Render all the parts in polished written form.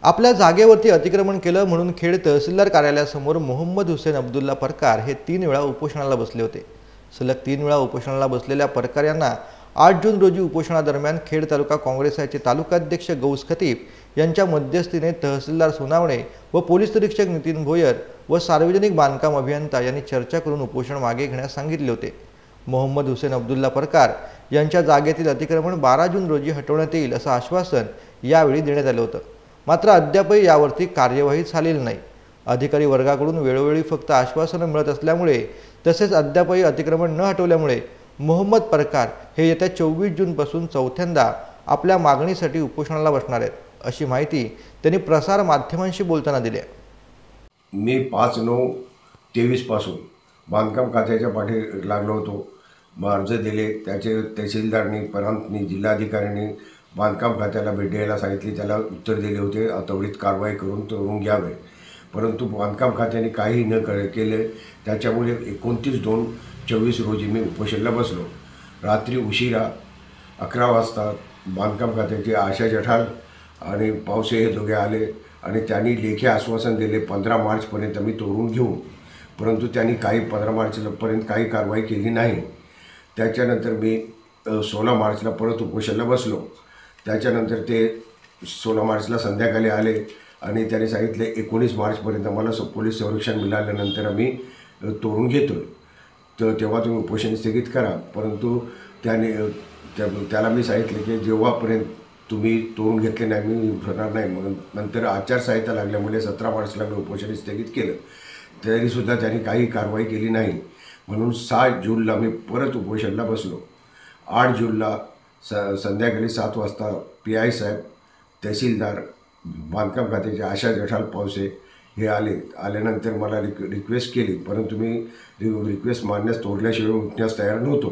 आपल्या जागेवरती अतिक्रमण केलं म्हणून खेड तहसीलदार कार्यालयासमोर मोहम्मद हुसेन अब्दुल्ला परकार हे 3 वेळा उपोषणाला बसले होते। सलग 3 वेळा उपोषणाला बसलेल्या परकार यांना 8 जून रोजी उपोषणादरम्यान खेड तालुका काँग्रेसचे तालुकाध्यक्ष गौस खतीब यांच्या मध्यस्थीने तहसीलदार सोनावणे व पोलीस निरीक्षक नितीन भोयर व सार्वजनिक बांधकाम अभियंता यांनी चर्चा करून उपोषण मागे घेण्यास सांगितले होते। मोहम्मद हुसेन अब्दुल्ला परकार यांच्या जागेतील अतिक्रमण 12 जून रोजी हटवण्यात येईल असं आश्वासन यावेळी देण्यात आलं होतं। मात्र अद्यापही यावरती कार्यवाही झालेली नाही। अधिकारी वर्गाकडून वेळोवेळी फक्त आश्वासनं मिळत असल्यामुळे तसेच अद्यापही अतिक्रमण न हटवल्यामुळे मोहम्मद परकार हे येत्या 24 जून पासून चौथ्यांदा आपल्या मागणीसाठी उपोषणाला बसणार आहेत, अशी माहिती त्यांनी प्रसार माध्यमांशी बोलताना दिली। मी 5/9/23 पासून बांधकाम खात्याच्या पाठी लागलो होतो। अर्ज दिले, त्याचे तहसीलदारनी परंतनी जिल्हाधिकाऱ्यांनी बांधकाम खात्याला भेट द्यायला सांगितली, त्याला उत्तर दिले होते त्वरित कारवाई करून तोडून घ्यावे, परंतु बांधकाम खात्याने काही न केले। त्याच्यामुळे 29/2/24 रोजी मी उपोषणाला बसलो। रात्री उशिरा 11 वाजता बांधकाम खात्याचे आशा जठाल आणि पावसे हे दोघे आले आणि त्यांनी लेखी आश्वासन दिले 15 मार्चपर्यंत मी तोडून घेऊ, परंतु त्यांनी 15 मार्चपर्यंत काही कारवाई केली नाही। त्याच्यानंतर मी 16 मार्चला परत उपोषणाला बसलो। त्याच्यानंतर ते 16 मार्चला संध्याकाळी आले आणि त्यांनी सांगितले 19 मार्चपर्यंत मला पोलीस संरक्षण मिळाल्यानंतर आम्ही तोडून घेतोय, तर तेव्हा तुम्ही उपोषण स्थगित करा। परंतु त्याला मी सांगितले की जेव्हापर्यंत तुम्ही तोडून घेतले नाही मी होणार नाही। मग नंतर आचारसंहिता लागल्यामुळे 17 मार्चला मी उपोषण स्थगित केलं, तरीसुद्धा त्यांनी काही कारवाई केली नाही। म्हणून 7 जूनला मी परत उपोषणाला बसलो। 8 जूनला संध्याकाळी 7 वाजता PI साहेब, तहसीलदार, बांधकाम खात्याचे आशा जठाल पावसे हे आल्यानंतर मला रिक्वेस्ट केली, परंतु मी रिक्वेस्ट मानण्यास तोडल्याशिवाय उठण्यास तयार नव्हतो।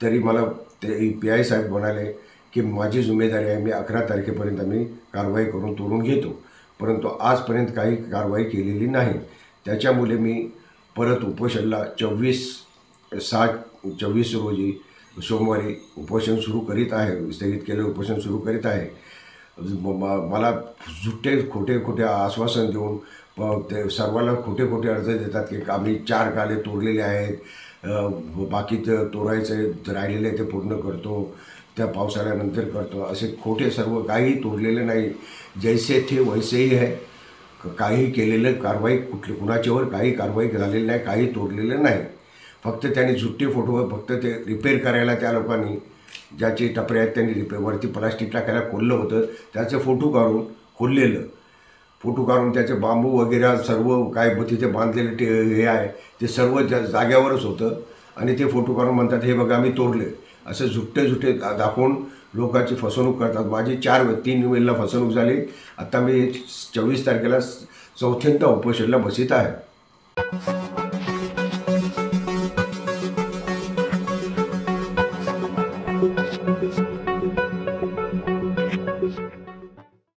तरी मला ते PI साहेब म्हणाले की माझी जिम्मेदारी आहे, मी 11 तारखेपर्यंत मी कारवाई करून तोडून घेतो, परंतु आजपर्यंत काही कारवाई केलेली नाही। त्याच्यामुळे मी परत उपोषणाला 24/6/24 रोजी सोमवारी उपोषण सुरू करीत आहे, स्थगित केले उपोषण सुरू करीत आहे। मला खोटे आश्वासन देऊन ते सर्वांना खोटे अर्ज देतात की आम्ही 4 गाले तोडलेले आहेत, बाकी तोडायचे राहिलेले ते पूर्ण करतो, त्या पावसाळ्यानंतर करतो, असे खोटे सर्व काही तोडलेले नाही। जैसे थे वैसेही आहे, काही केलेलं कारवाई कुणाच्यावर काही कारवाई झालेली नाही, काही तोडलेलं नाही। फक्त त्यांनी झुट्टे फोटो फक्त ते रिपेअर करायला त्या लोकांनी ज्याचे टपरे आहेत त्यांनी रिपेअरवरती प्लास्टिक टाकायला खोललं होतं, त्याचे फोटो काढून खोललेलं फोटो काढून त्याचे बांबू वगैरे सर्व काय तिथे बांधलेले हे आहे ते सर्व जाग्यावरच होतं आणि ते फोटो काढून म्हणतात हे बघा आम्ही तोडले, असं झुट्टे दाखवून लोकांची फसवणूक करतात। माझी 3 वेळेला फसवणूक झाली। आता मी 24 तारखेला चौथ्यांदा उपोषणाला बसित आहे।